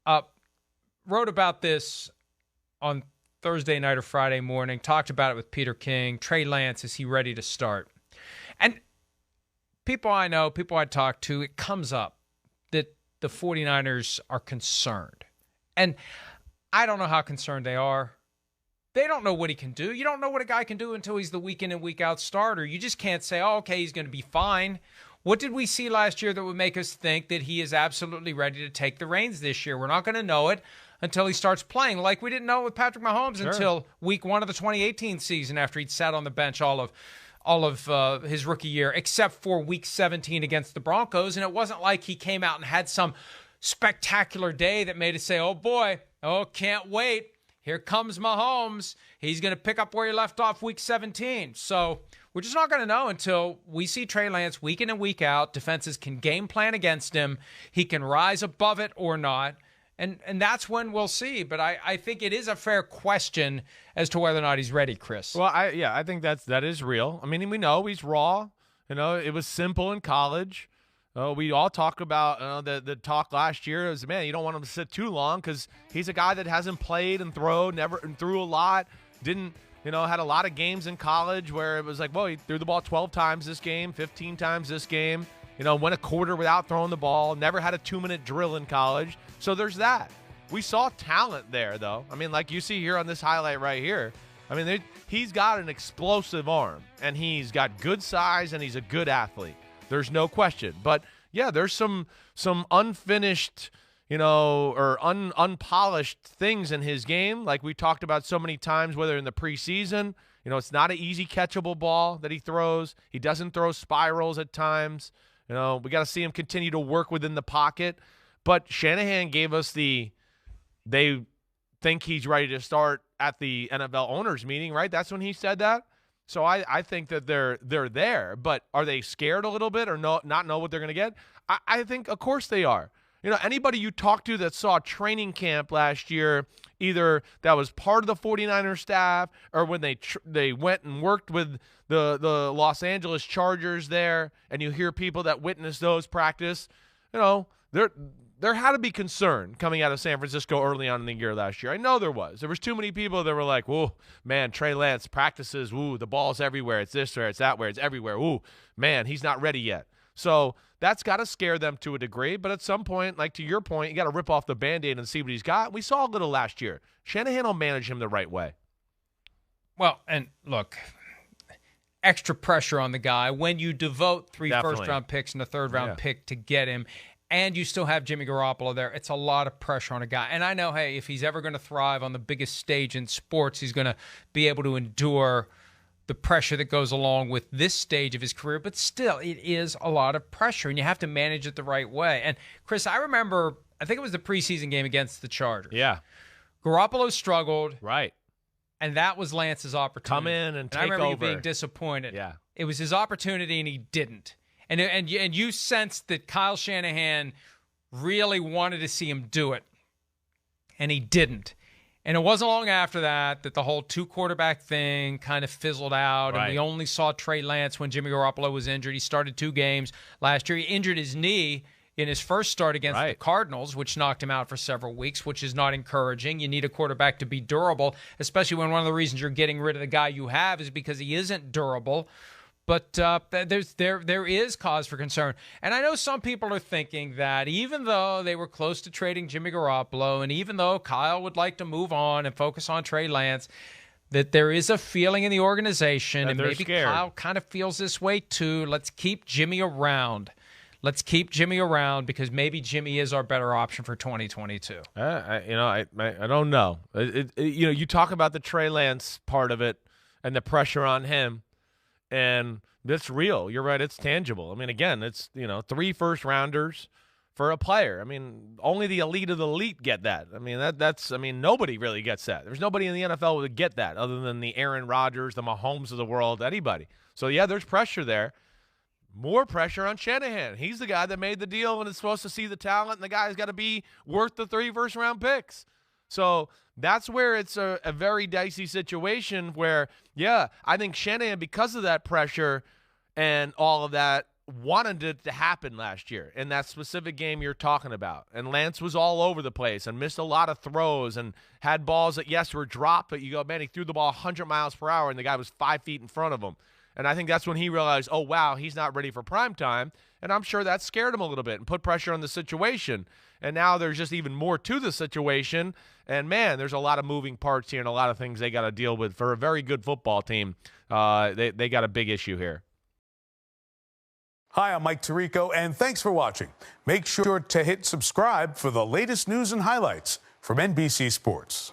Wrote about this on Thursday night or Friday morning, talked about it with Peter King. Trey Lance, is he ready to start? And people I know, people I talk to, it comes up that the 49ers are concerned. And I don't know how concerned they are. They don't know what he can do. You don't know what a guy can do until he's the week in and week out starter. You just can't say, oh, okay, he's going to be fine. What did we see last year that would make us think that he is absolutely ready to take the reins this year? We're not going to know it until he starts playing, like we didn't know with Patrick Mahomes until week 1 of the 2018 season after he'd sat on the bench all of his rookie year, except for week 17 against the Broncos. And it wasn't like he came out and had some spectacular day that made us say, oh boy, can't wait. Here comes Mahomes. He's going to pick up where he left off week 17. So we're just not going to know until we see Trey Lance week in and week out. Defenses can game plan against him. He can rise above it or not. And that's when we'll see. But I think it is a fair question as to whether or not he's ready, Chris. Well, I think that is real. I mean, we know he's raw. It was simple in college. We all talk about the talk last year is, man, you don't want him to sit too long because he's a guy that hasn't played and threw a lot. Didn't, had a lot of games in college where it was like, well, he threw the ball 12 times this game, 15 times this game. Went a quarter without throwing the ball. Never had a 2-minute drill in college. So there's that. We saw talent there, though. I mean, like you see here on this highlight right here. I mean, he's got an explosive arm, and he's got good size, and he's a good athlete. There's no question. But, yeah, there's some unfinished, or unpolished things in his game, like we talked about so many times, whether in the preseason. It's not an easy catchable ball that he throws. He doesn't throw spirals at times. We got to see him continue to work within the pocket. But Shanahan gave us they think he's ready to start at the NFL owners meeting, right? That's when he said that. So I think that they're there, but are they scared a little bit or not know what they're going to get? I think, of course, they are. Anybody you talk to that saw training camp last year, either that was part of the 49ers staff or when they went and worked with the Los Angeles Chargers there, and you hear people that witnessed those practice, there had to be concern coming out of San Francisco early on in the year last year. I know there was. There was too many people that were like, "Whoa, man, Trey Lance practices. Ooh, the ball's everywhere. It's this where it's that where it's everywhere. Ooh, man, he's not ready yet." So that's got to scare them to a degree. But at some point, like to your point, you got to rip off the Band-Aid and see what he's got. We saw a little last year. Shanahan will manage him the right way. Well, and look, extra pressure on the guy when you devote 3 first-round picks and a third-round pick to get him, and you still have Jimmy Garoppolo there. It's a lot of pressure on a guy. And I know, hey, if he's ever going to thrive on the biggest stage in sports, he's going to be able to endure the pressure that goes along with this stage of his career. But still, it is a lot of pressure, and you have to manage it the right way. And, Chris, I remember, I think it was the preseason game against the Chargers. Yeah. Garoppolo struggled. Right. And that was Lance's opportunity. Come in and take over. I remember you being disappointed. Yeah. It was his opportunity, and he didn't. And you sensed that Kyle Shanahan really wanted to see him do it, and he didn't. And it wasn't long after that the whole 2-quarterback thing kind of fizzled out, and we only saw Trey Lance when Jimmy Garoppolo was injured. He started 2 games last year. He injured his knee in his first start against the Cardinals, which knocked him out for several weeks, which is not encouraging. You need a quarterback to be durable, especially when one of the reasons you're getting rid of the guy you have is because he isn't durable. But there is cause for concern. And I know some people are thinking that even though they were close to trading Jimmy Garoppolo, and even though Kyle would like to move on and focus on Trey Lance, that there is a feeling in the organization, and maybe scared. Kyle kind of feels this way too. Let's keep Jimmy around. Let's keep Jimmy around because maybe Jimmy is our better option for 2022. I don't know. You talk about the Trey Lance part of it and the pressure on him. And that's real. You're right. It's tangible. I mean, again, it's, 3 first-rounders for a player. I mean, only the elite of the elite get that. I mean, that's nobody really gets that. There's nobody in the NFL who would get that other than the Aaron Rodgers, the Mahomes of the world, anybody. So, yeah, there's pressure there. More pressure on Shanahan. He's the guy that made the deal and is supposed to see the talent, and the guy's got to be worth the 3 first-round picks. So that's where it's a very dicey situation where, yeah, I think Shanahan, because of that pressure and all of that, wanted it to happen last year in that specific game you're talking about. And Lance was all over the place and missed a lot of throws and had balls that, yes, were dropped, but you go, man, he threw the ball 100 miles per hour and the guy was 5 feet in front of him. And I think that's when he realized, oh, wow, he's not ready for prime time. And I'm sure that scared him a little bit and put pressure on the situation. And now there's just even more to the situation. And, man, there's a lot of moving parts here and a lot of things they got to deal with. For a very good football team, they got a big issue here. Hi, I'm Mike Tirico, and thanks for watching. Make sure to hit subscribe for the latest news and highlights from NBC Sports.